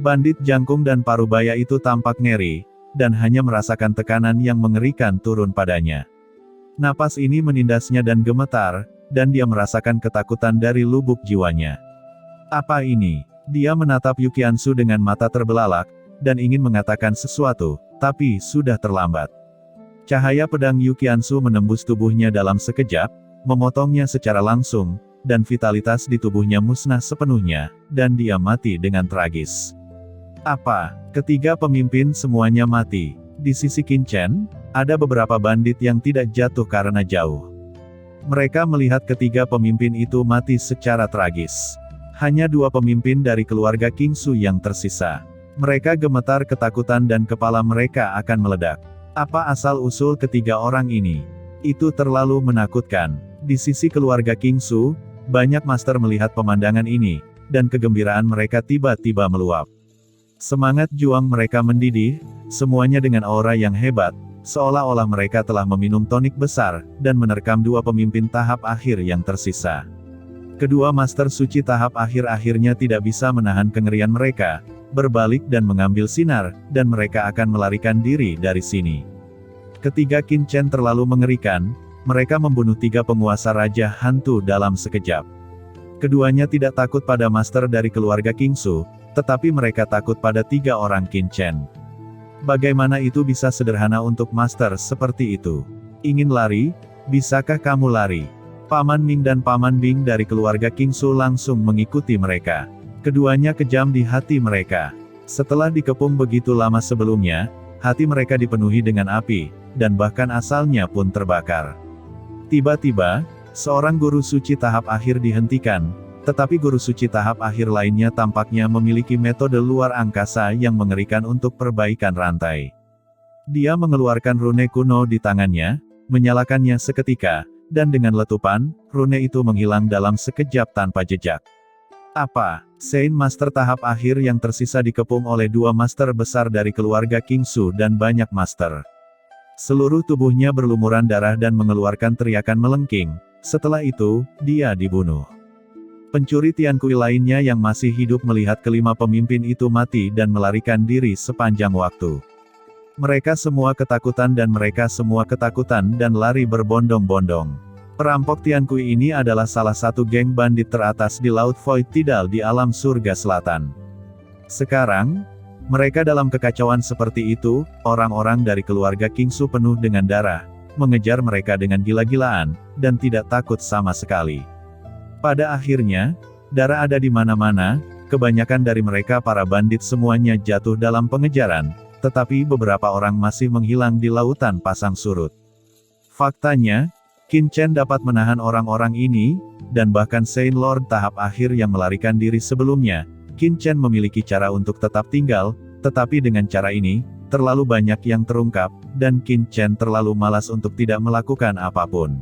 Bandit jangkung dan parubaya itu tampak ngeri, dan hanya merasakan tekanan yang mengerikan turun padanya. Napas ini menindasnya dan gemetar, dan dia merasakan ketakutan dari lubuk jiwanya. Apa ini? Dia menatap Yukiansu dengan mata terbelalak, dan ingin mengatakan sesuatu, tapi sudah terlambat. Cahaya pedang Yukiansu menembus tubuhnya dalam sekejap, memotongnya secara langsung, dan vitalitas di tubuhnya musnah sepenuhnya, dan dia mati dengan tragis. Apa? Ketiga pemimpin semuanya mati. Di sisi Qin Chen, ada beberapa bandit yang tidak jatuh karena jauh. Mereka melihat ketiga pemimpin itu mati secara tragis. Hanya dua pemimpin dari keluarga Kingsu yang tersisa. Mereka gemetar ketakutan dan kepala mereka akan meledak. Apa asal-usul ketiga orang ini? Itu terlalu menakutkan. Di sisi keluarga Kingsu, banyak master melihat pemandangan ini, dan kegembiraan mereka tiba-tiba meluap. Semangat juang mereka mendidih, semuanya dengan aura yang hebat, seolah-olah mereka telah meminum tonik besar, dan menerkam dua pemimpin tahap akhir yang tersisa. Kedua master suci tahap akhir akhirnya tidak bisa menahan kengerian mereka, berbalik dan mengambil sinar, dan mereka akan melarikan diri dari sini. Ketiga Qin Chen terlalu mengerikan, mereka membunuh tiga penguasa raja hantu dalam sekejap. Keduanya tidak takut pada master dari keluarga Kingsu, tetapi mereka takut pada tiga orang Qin Chen. Bagaimana itu bisa sederhana untuk master seperti itu? Ingin lari? Bisakah kamu lari? Paman Ming dan Paman Bing dari keluarga Kingsu langsung mengikuti mereka. Keduanya kejam di hati mereka. Setelah dikepung begitu lama sebelumnya, hati mereka dipenuhi dengan api, dan bahkan asalnya pun terbakar. Tiba-tiba, seorang guru suci tahap akhir dihentikan, tetapi guru suci tahap akhir lainnya tampaknya memiliki metode luar angkasa yang mengerikan untuk perbaikan rantai. Dia mengeluarkan rune kuno di tangannya, menyalakannya seketika, dan dengan letupan, rune itu menghilang dalam sekejap tanpa jejak. Apa? Saint Master tahap akhir yang tersisa dikepung oleh dua master besar dari keluarga Kingsu dan banyak master. Seluruh tubuhnya berlumuran darah dan mengeluarkan teriakan melengking. Setelah itu, dia dibunuh. Pencuri Tiankui lainnya yang masih hidup melihat kelima pemimpin itu mati dan melarikan diri sepanjang waktu. Mereka semua ketakutan dan lari berbondong-bondong. Perampok Tiankui ini adalah salah satu geng bandit teratas di Laut Void Tidal di alam surga selatan. Sekarang, mereka dalam kekacauan seperti itu, orang-orang dari keluarga Kingsu penuh dengan darah, mengejar mereka dengan gila-gilaan, dan tidak takut sama sekali. Pada akhirnya, darah ada di mana-mana, kebanyakan dari mereka para bandit semuanya jatuh dalam pengejaran, tetapi beberapa orang masih menghilang di lautan pasang surut. Faktanya, Qin Chen dapat menahan orang-orang ini, dan bahkan Saint Lord tahap akhir yang melarikan diri sebelumnya, Qin Chen memiliki cara untuk tetap tinggal, tetapi dengan cara ini, terlalu banyak yang terungkap, dan Qin Chen terlalu malas untuk tidak melakukan apapun.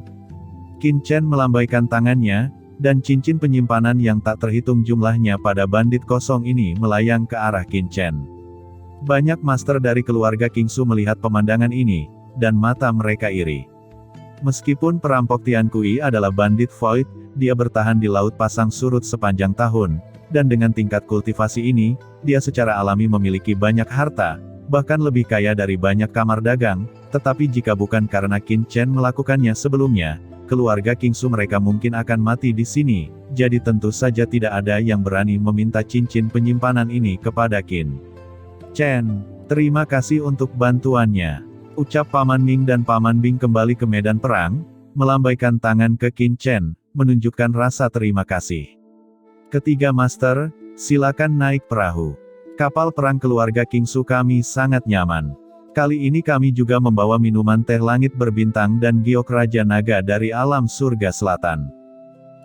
Qin Chen melambaikan tangannya, dan cincin penyimpanan yang tak terhitung jumlahnya pada bandit kosong ini melayang ke arah Qin Chen. Banyak master dari keluarga Kingsu melihat pemandangan ini, dan mata mereka iri. Meskipun perampok Tiankui adalah bandit void, dia bertahan di laut pasang surut sepanjang tahun, dan dengan tingkat kultivasi ini, dia secara alami memiliki banyak harta, bahkan lebih kaya dari banyak kamar dagang, tetapi jika bukan karena Qin Chen melakukannya sebelumnya, keluarga Kingsu mereka mungkin akan mati di sini, jadi tentu saja tidak ada yang berani meminta cincin penyimpanan ini kepada Qin Chen. Terima kasih untuk bantuannya, ucap Paman Ming dan Paman Bing kembali ke medan perang, melambaikan tangan ke Qin Chen, menunjukkan rasa terima kasih. Ketiga master, silakan naik perahu. Kapal perang keluarga Kingsu kami sangat nyaman. Kali ini kami juga membawa minuman teh langit berbintang dan giok Raja Naga dari alam surga selatan.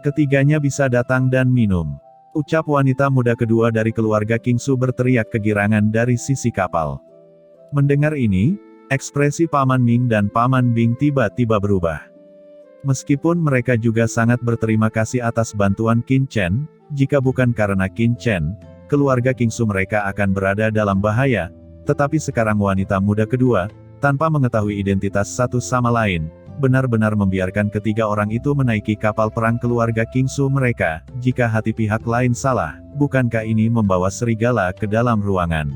Ketiganya bisa datang dan minum, ucap wanita muda kedua dari keluarga Kingsu berteriak kegirangan dari sisi kapal. Mendengar ini, ekspresi Paman Ming dan Paman Bing tiba-tiba berubah. Meskipun mereka juga sangat berterima kasih atas bantuan Qin Chen, jika bukan karena Qin Chen, keluarga Kingsu mereka akan berada dalam bahaya. Tetapi sekarang wanita muda kedua, tanpa mengetahui identitas satu sama lain, benar-benar membiarkan ketiga orang itu menaiki kapal perang keluarga Kingsu mereka. Jika hati pihak lain salah, bukankah ini membawa serigala ke dalam ruangan?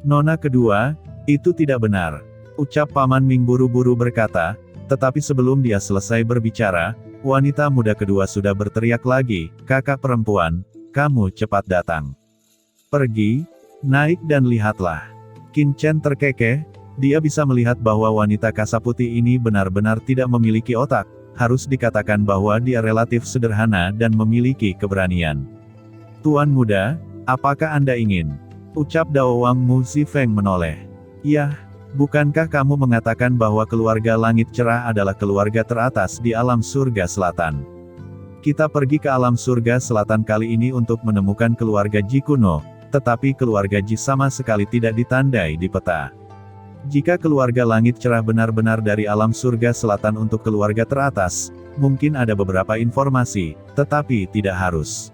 Nona kedua, itu tidak benar, ucap Paman Ming buru-buru berkata, tetapi sebelum dia selesai berbicara, wanita muda kedua sudah berteriak lagi, kakak perempuan, kamu cepat datang. Pergi, naik dan lihatlah. Qin Chen terkekeh, dia bisa melihat bahwa wanita kasaputi ini benar-benar tidak memiliki otak, harus dikatakan bahwa dia relatif sederhana dan memiliki keberanian. Tuan muda, apakah Anda ingin? Ucap Dao Wang Mu Zifeng menoleh. Yah, bukankah kamu mengatakan bahwa keluarga langit cerah adalah keluarga teratas di alam surga selatan? Kita pergi ke alam surga selatan kali ini untuk menemukan keluarga Ji kuno, tetapi keluarga Ji sama sekali tidak ditandai di peta. Jika keluarga langit cerah benar-benar dari alam surga selatan untuk keluarga teratas, mungkin ada beberapa informasi, tetapi tidak harus.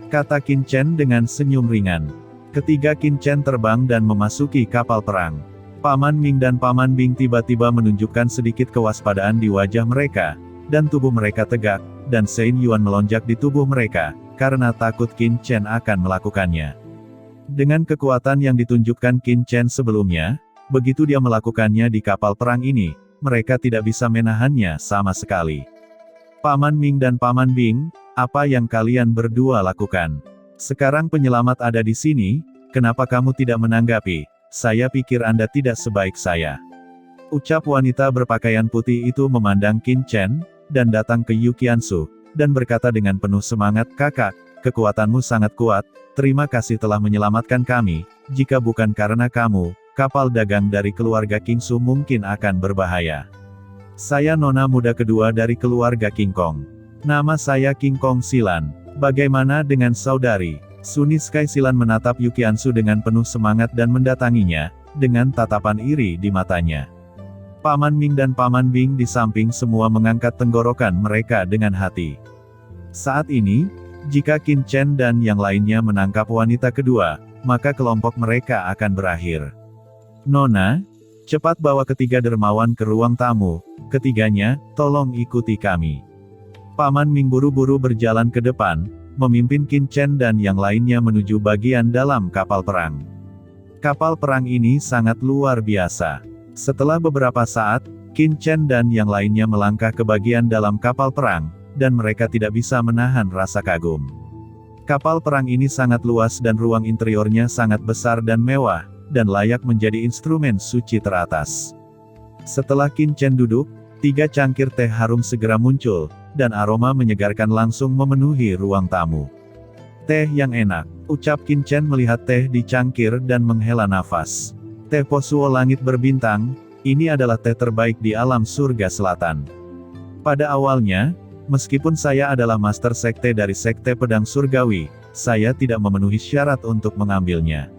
Kata Qin Chen dengan senyum ringan. Ketiga Qin Chen terbang dan memasuki kapal perang. Paman Ming dan Paman Bing tiba-tiba menunjukkan sedikit kewaspadaan di wajah mereka, dan tubuh mereka tegak, dan Sein Yuan melonjak di tubuh mereka, karena takut Qin Chen akan melakukannya. Dengan kekuatan yang ditunjukkan Qin Chen sebelumnya, begitu dia melakukannya di kapal perang ini, mereka tidak bisa menahannya sama sekali. Paman Ming dan Paman Bing, apa yang kalian berdua lakukan? Sekarang penyelamat ada di sini, kenapa kamu tidak menanggapi? Saya pikir Anda tidak sebaik saya. Ucap wanita berpakaian putih itu memandang Qin Chen, dan datang ke Yu Qiansu, dan berkata dengan penuh semangat, kakak, kekuatanmu sangat kuat, terima kasih telah menyelamatkan kami, jika bukan karena kamu, kapal dagang dari keluarga Kingsu mungkin akan berbahaya. Saya nona muda kedua dari keluarga King Kong. Nama saya King Kong Silan. Bagaimana dengan saudari? Suni Sky Silan menatap Yu Qiansu dengan penuh semangat dan mendatanginya, dengan tatapan iri di matanya. Paman Ming dan Paman Bing di samping semua mengangkat tenggorokan mereka dengan hati. Saat ini, jika Qin Chen dan yang lainnya menangkap wanita kedua, maka kelompok mereka akan berakhir. Nona, cepat bawa ketiga dermawan ke ruang tamu, ketiganya, tolong ikuti kami. Paman Ming buru-buru berjalan ke depan, memimpin Qin Chen dan yang lainnya menuju bagian dalam kapal perang. Kapal perang ini sangat luar biasa. Setelah beberapa saat, Qin Chen dan yang lainnya melangkah ke bagian dalam kapal perang, dan mereka tidak bisa menahan rasa kagum. Kapal perang ini sangat luas dan ruang interiornya sangat besar dan mewah, dan layak menjadi instrumen suci teratas. Setelah Qin Chen duduk, 3 cangkir teh harum segera muncul, dan aroma menyegarkan langsung memenuhi ruang tamu. Teh yang enak, ucap Qin Chen melihat teh di cangkir dan menghela nafas. Teh Posuo langit berbintang, ini adalah teh terbaik di alam surga selatan. Pada awalnya, meskipun saya adalah master sekte dari sekte pedang surgawi, saya tidak memenuhi syarat untuk mengambilnya.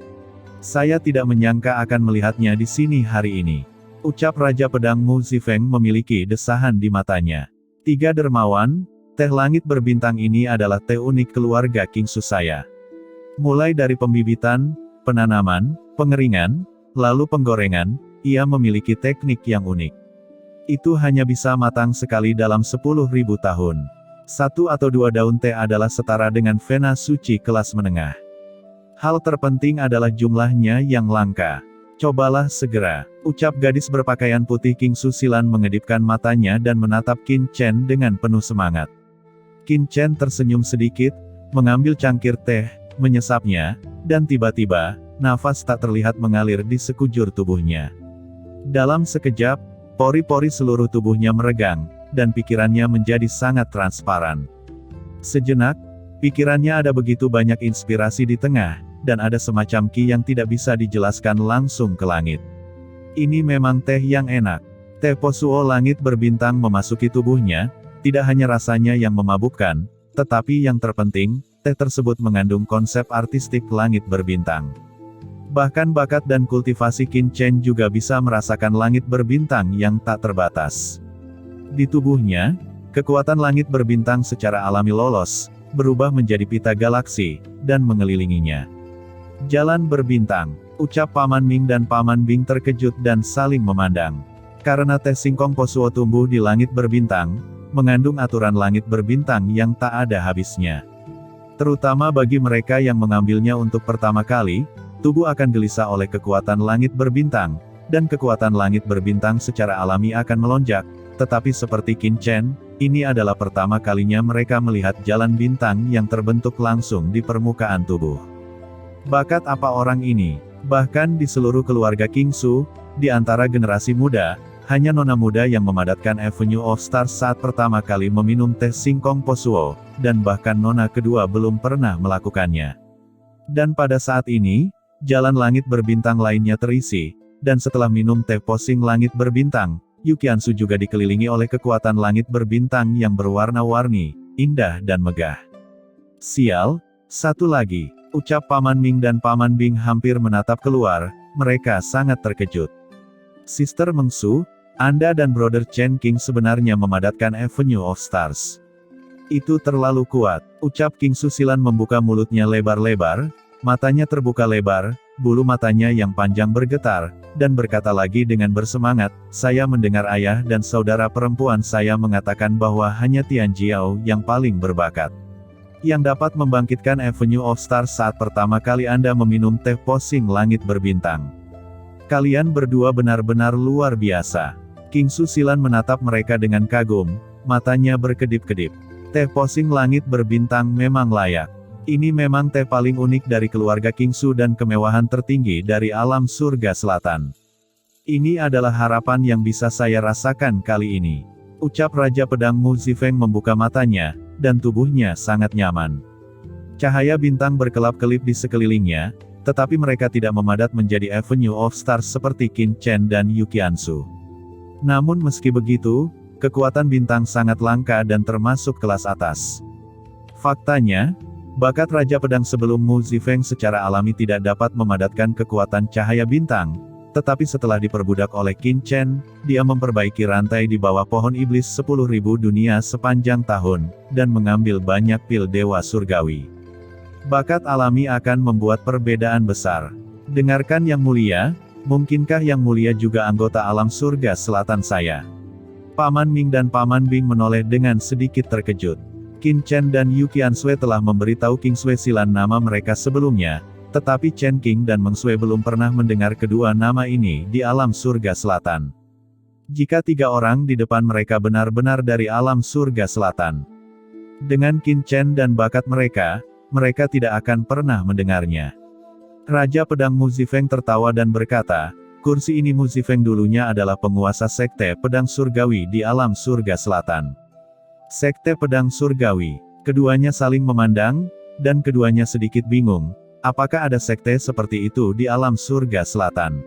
Saya tidak menyangka akan melihatnya di sini hari ini. Ucap Raja Pedang Mu Zifeng memiliki desahan di matanya. 3 dermawan, teh langit berbintang ini adalah teh unik keluarga Kingsu saya. Mulai dari pembibitan, penanaman, pengeringan, lalu penggorengan, ia memiliki teknik yang unik. Itu hanya bisa matang sekali dalam 10.000 tahun. 1 atau 2 daun teh adalah setara dengan vena suci kelas menengah. Hal terpenting adalah jumlahnya yang langka. Cobalah segera, ucap gadis berpakaian putih Kingsu Silan mengedipkan matanya dan menatap Qin Chen dengan penuh semangat. Qin Chen tersenyum sedikit, mengambil cangkir teh, menyesapnya, dan tiba-tiba, nafas tak terlihat mengalir di sekujur tubuhnya. Dalam sekejap, pori-pori seluruh tubuhnya meregang, dan pikirannya menjadi sangat transparan. Sejenak, pikirannya ada begitu banyak inspirasi di tengah, dan ada semacam ki yang tidak bisa dijelaskan langsung ke langit. Ini memang teh yang enak. Teh Posuo langit berbintang memasuki tubuhnya, tidak hanya rasanya yang memabukkan, tetapi yang terpenting, teh tersebut mengandung konsep artistik langit berbintang. Bahkan bakat dan kultivasi Qin Chen juga bisa merasakan langit berbintang yang tak terbatas. Di tubuhnya, kekuatan langit berbintang secara alami lolos, berubah menjadi pita galaksi, dan mengelilinginya. Jalan berbintang, ucap Paman Ming dan Paman Bing terkejut dan saling memandang. Karena teh singkong Posuo tumbuh di langit berbintang, mengandung aturan langit berbintang yang tak ada habisnya. Terutama bagi mereka yang mengambilnya untuk pertama kali, tubuh akan gelisah oleh kekuatan langit berbintang, dan kekuatan langit berbintang secara alami akan melonjak, tetapi seperti Qin Chen, ini adalah pertama kalinya mereka melihat jalan bintang yang terbentuk langsung di permukaan tubuh. Bakat apa orang ini? Bahkan di seluruh keluarga Kingsu, di antara generasi muda, hanya nona muda yang memadatkan Avenue of Stars saat pertama kali meminum teh singkong Posuo, dan bahkan nona kedua belum pernah melakukannya. Dan pada saat ini, jalan langit berbintang lainnya terisi, dan setelah minum teh posing langit berbintang, Yukiansu juga dikelilingi oleh kekuatan langit berbintang yang berwarna-warni, indah dan megah. Sial, satu lagi, ucap Paman Ming dan Paman Bing hampir menatap keluar, mereka sangat terkejut. Sister Mengsu, Anda dan Brother Chen King sebenarnya memadatkan Avenue of Stars. Itu terlalu kuat, ucap King Susilan membuka mulutnya lebar-lebar, matanya terbuka lebar, bulu matanya yang panjang bergetar, dan berkata lagi dengan bersemangat, saya mendengar ayah dan saudara perempuan saya mengatakan bahwa hanya Tian Jiao yang paling berbakat. Yang dapat membangkitkan Avenue of Stars saat pertama kali Anda meminum teh posing langit berbintang. Kalian berdua benar-benar luar biasa. King Susilan menatap mereka dengan kagum, matanya berkedip-kedip. Teh posing langit berbintang memang layak. Ini memang teh paling unik dari keluarga Kingsu dan kemewahan tertinggi dari alam surga selatan. Ini adalah harapan yang bisa saya rasakan kali ini. Ucap Raja Pedang Mu Zifeng membuka matanya, dan tubuhnya sangat nyaman. Cahaya bintang berkelap-kelip di sekelilingnya, tetapi mereka tidak memadat menjadi Avenue of Stars seperti Qin Chen dan Yukiansu. Namun meski begitu, kekuatan bintang sangat langka dan termasuk kelas atas. Faktanya, bakat Raja Pedang sebelum Mu Zifeng secara alami tidak dapat memadatkan kekuatan cahaya bintang, tetapi setelah diperbudak oleh Qin Chen, dia memperbaiki rantai di bawah pohon iblis 10.000 dunia sepanjang tahun, dan mengambil banyak pil dewa surgawi. Bakat alami akan membuat perbedaan besar. Dengarkan Yang Mulia, mungkinkah Yang Mulia juga anggota alam surga selatan saya? Paman Ming dan Paman Bing menoleh dengan sedikit terkejut. Qin Chen dan Yukiansue telah memberitahu King Sue Silan nama mereka sebelumnya, tetapi Chen King dan Meng Sue belum pernah mendengar kedua nama ini di alam surga selatan. Jika tiga orang di depan mereka benar-benar dari alam surga selatan, dengan Qin Chen dan bakat mereka tidak akan pernah mendengarnya. Raja Pedang Mu Zifeng tertawa dan berkata, kursi ini Mu Zifeng dulunya adalah penguasa Sekte Pedang Surgawi di alam surga selatan. Sekte Pedang Surgawi. Keduanya saling memandang, dan keduanya sedikit bingung, apakah ada sekte seperti itu di alam surga selatan?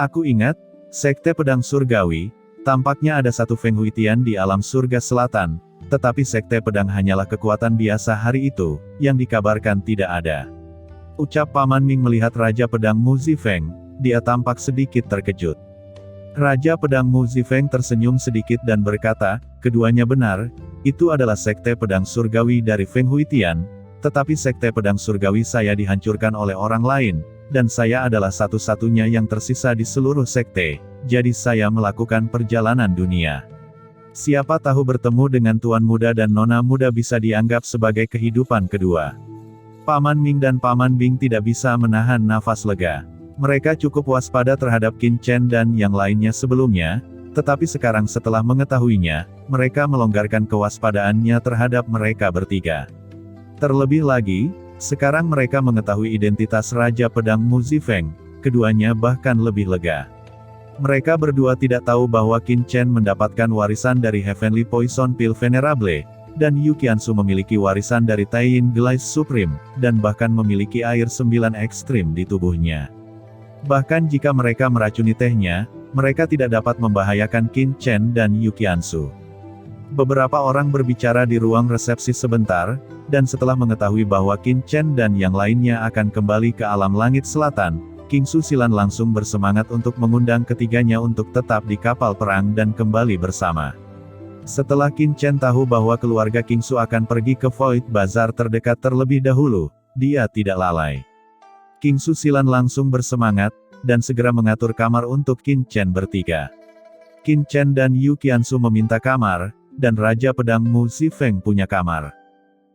Aku ingat, Sekte Pedang Surgawi, tampaknya ada satu Feng Huitian di alam surga selatan, tetapi Sekte Pedang hanyalah kekuatan biasa hari itu, yang dikabarkan tidak ada. Ucap Paman Ming melihat Raja Pedang Mu Zifeng, dia tampak sedikit terkejut. Raja Pedang Mu Zifeng tersenyum sedikit dan berkata, keduanya benar, itu adalah Sekte Pedang Surgawi dari Feng Huitian, tetapi Sekte Pedang Surgawi saya dihancurkan oleh orang lain, dan saya adalah satu-satunya yang tersisa di seluruh sekte, jadi saya melakukan perjalanan dunia. Siapa tahu bertemu dengan Tuan Muda dan Nona Muda bisa dianggap sebagai kehidupan kedua. Paman Ming dan Paman Bing tidak bisa menahan nafas lega. Mereka cukup waspada terhadap Qin Chen dan yang lainnya sebelumnya, tetapi sekarang setelah mengetahuinya, mereka melonggarkan kewaspadaannya terhadap mereka bertiga. Terlebih lagi, sekarang mereka mengetahui identitas Raja Pedang Mu Zifeng, keduanya bahkan lebih lega. Mereka berdua tidak tahu bahwa Qin Chen mendapatkan warisan dari Heavenly Poison Pill Venerable, dan Yukiansu memiliki warisan dari Taiyin Glaze Supreme, dan bahkan memiliki air 9 ekstrim di tubuhnya. Bahkan jika mereka meracuni tehnya, mereka tidak dapat membahayakan Qin Chen dan Yukiansu. Beberapa orang berbicara di ruang resepsi sebentar, dan setelah mengetahui bahwa Qin Chen dan yang lainnya akan kembali ke alam langit selatan, King Susilan langsung bersemangat untuk mengundang ketiganya untuk tetap di kapal perang dan kembali bersama. Setelah Qin Chen tahu bahwa keluarga King Su akan pergi ke Void Bazaar terdekat terlebih dahulu, dia tidak lalai. King Susilan langsung bersemangat, dan segera mengatur kamar untuk Qin Chen bertiga. Qin Chen dan Yu Qiansu meminta kamar, dan Raja Pedang Mu Zifeng punya kamar.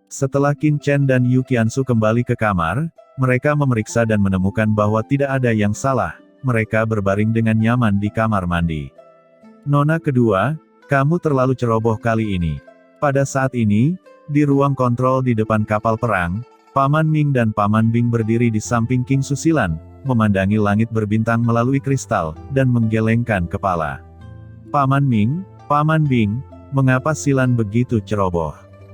Setelah Qin Chen dan Yu Qiansu kembali ke kamar, mereka memeriksa dan menemukan bahwa tidak ada yang salah, mereka berbaring dengan nyaman di kamar mandi. Nona kedua, kamu terlalu ceroboh kali ini. Pada saat ini, di ruang kontrol di depan kapal perang, Paman Ming dan Paman Bing berdiri di samping King Susilan, memandangi langit berbintang melalui kristal, dan menggelengkan kepala. Paman Ming, Paman Bing, mengapa Silan begitu ceroboh?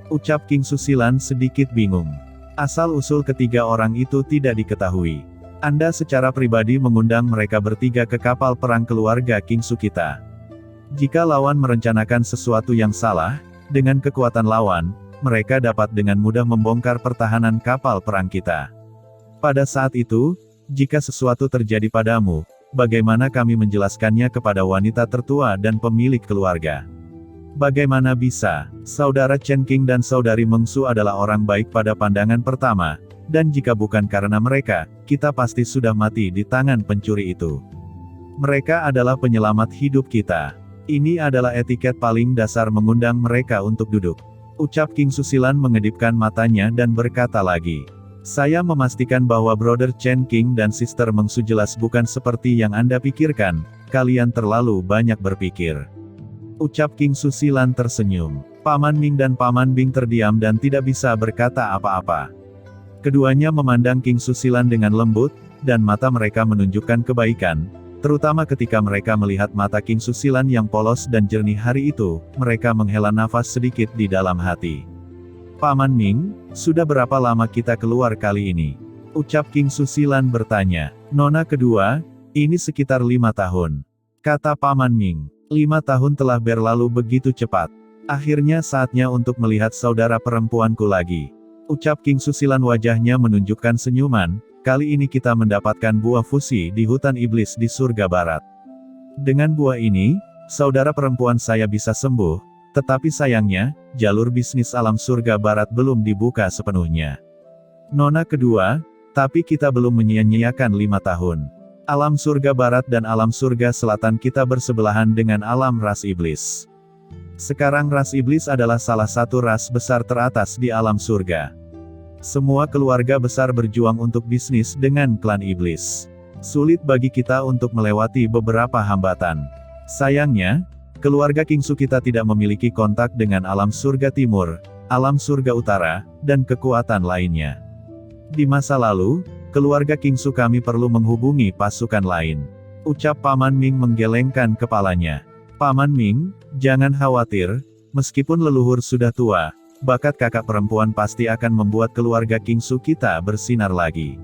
Ucap King Susilan sedikit bingung. Asal-usul ketiga orang itu tidak diketahui. Anda secara pribadi mengundang mereka bertiga ke kapal perang keluarga King Su kita. Jika lawan merencanakan sesuatu yang salah, dengan kekuatan lawan, mereka dapat dengan mudah membongkar pertahanan kapal perang kita. Pada saat itu, jika sesuatu terjadi padamu, bagaimana kami menjelaskannya kepada wanita tertua dan pemilik keluarga? Bagaimana bisa? Saudara Chen Qing dan saudari Meng Su adalah orang baik pada pandangan pertama, dan jika bukan karena mereka, kita pasti sudah mati di tangan pencuri itu. Mereka adalah penyelamat hidup kita. Ini adalah etiket paling dasar mengundang mereka untuk duduk. Ucap King Susilan mengedipkan matanya dan berkata lagi. Saya memastikan bahwa Brother Chen Qing dan Sister Meng Su jelas bukan seperti yang Anda pikirkan, kalian terlalu banyak berpikir. Ucap King Susilan tersenyum. Paman Ming dan Paman Bing terdiam dan tidak bisa berkata apa-apa. Keduanya memandang King Susilan dengan lembut, dan mata mereka menunjukkan kebaikan, terutama ketika mereka melihat mata King Susilan yang polos dan jernih hari itu, mereka menghela nafas sedikit di dalam hati. Paman Ming, sudah berapa lama kita keluar kali ini? Ucap King Susilan bertanya. Nona kedua, ini sekitar 5 tahun. Kata Paman Ming. 5 tahun telah berlalu begitu cepat. Akhirnya saatnya untuk melihat saudara perempuanku lagi. Ucap King Susilan wajahnya menunjukkan senyuman, kali ini kita mendapatkan buah fusi di hutan iblis di surga barat. Dengan buah ini, saudara perempuan saya bisa sembuh, tetapi sayangnya, jalur bisnis alam surga barat belum dibuka sepenuhnya. Nona kedua, tapi kita belum menyia-nyiakan 5 tahun. Alam surga barat dan alam surga selatan kita bersebelahan dengan alam ras iblis. Sekarang ras iblis adalah salah satu ras besar teratas di alam surga. Semua keluarga besar berjuang untuk bisnis dengan klan iblis. Sulit bagi kita untuk melewati beberapa hambatan. Sayangnya, keluarga King Su kita tidak memiliki kontak dengan alam surga timur, alam surga utara, dan kekuatan lainnya. Di masa lalu, keluarga King Su kami perlu menghubungi pasukan lain. Ucap Paman Ming menggelengkan kepalanya. Paman Ming, jangan khawatir, meskipun leluhur sudah tua, bakat kakak perempuan pasti akan membuat keluarga King Su kita bersinar lagi.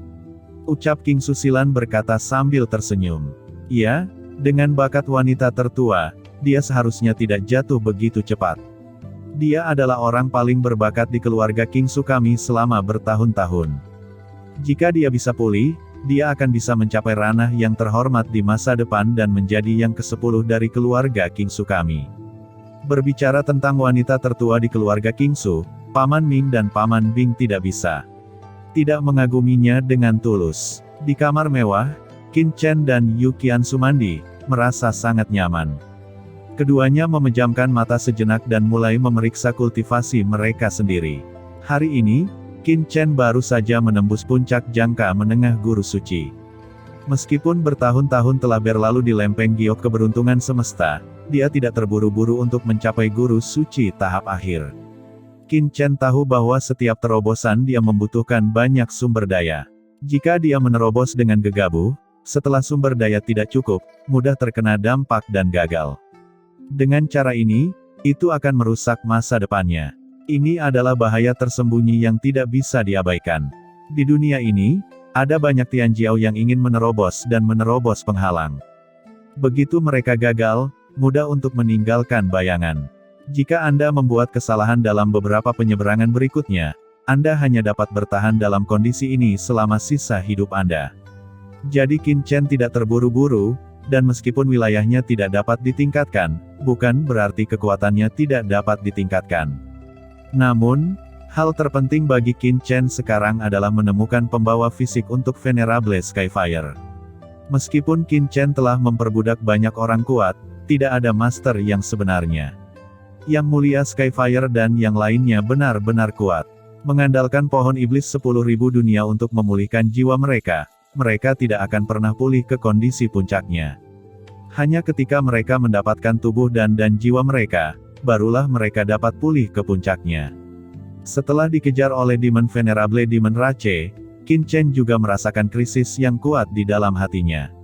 Ucap King Susilan berkata sambil tersenyum. Ya, dengan bakat wanita tertua, dia seharusnya tidak jatuh begitu cepat. Dia adalah orang paling berbakat di keluarga King Su kami selama bertahun-tahun. Jika dia bisa pulih, dia akan bisa mencapai ranah yang terhormat di masa depan dan menjadi yang ke-10 dari keluarga King Su kami. Berbicara tentang wanita tertua di keluarga King Su, Paman Ming dan Paman Bing tidak bisa tidak mengaguminya dengan tulus. Di kamar mewah, Qin Chen dan Yu Qiansu mandi, merasa sangat nyaman. Keduanya memejamkan mata sejenak dan mulai memeriksa kultivasi mereka sendiri. Hari ini, Qin Chen baru saja menembus puncak jangka menengah guru suci. Meskipun bertahun-tahun telah berlalu di lempeng giok keberuntungan semesta, dia tidak terburu-buru untuk mencapai guru suci tahap akhir. Qin Chen tahu bahwa setiap terobosan dia membutuhkan banyak sumber daya. Jika dia menerobos dengan gegabah, setelah sumber daya tidak cukup, mudah terkena dampak dan gagal. Dengan cara ini, itu akan merusak masa depannya. Ini adalah bahaya tersembunyi yang tidak bisa diabaikan. Di dunia ini, ada banyak Tianjiao yang ingin menerobos dan menerobos penghalang. Begitu mereka gagal, mudah untuk meninggalkan bayangan. Jika Anda membuat kesalahan dalam beberapa penyeberangan berikutnya, Anda hanya dapat bertahan dalam kondisi ini selama sisa hidup Anda. Jadi Qin Chen tidak terburu-buru, dan meskipun wilayahnya tidak dapat ditingkatkan, bukan berarti kekuatannya tidak dapat ditingkatkan. Namun, hal terpenting bagi Qin Chen sekarang adalah menemukan pembawa fisik untuk Venerable Skyfire. Meskipun Qin Chen telah memperbudak banyak orang kuat, Tidak ada master yang sebenarnya. Yang mulia Skyfire dan yang lainnya benar-benar kuat. Mengandalkan pohon iblis 10.000 dunia untuk memulihkan jiwa mereka, mereka tidak akan pernah pulih ke kondisi puncaknya. Hanya ketika mereka mendapatkan tubuh dan jiwa mereka, barulah mereka dapat pulih ke puncaknya. Setelah dikejar oleh Demon Venerable Demon Rache, Qin Chen juga merasakan krisis yang kuat di dalam hatinya.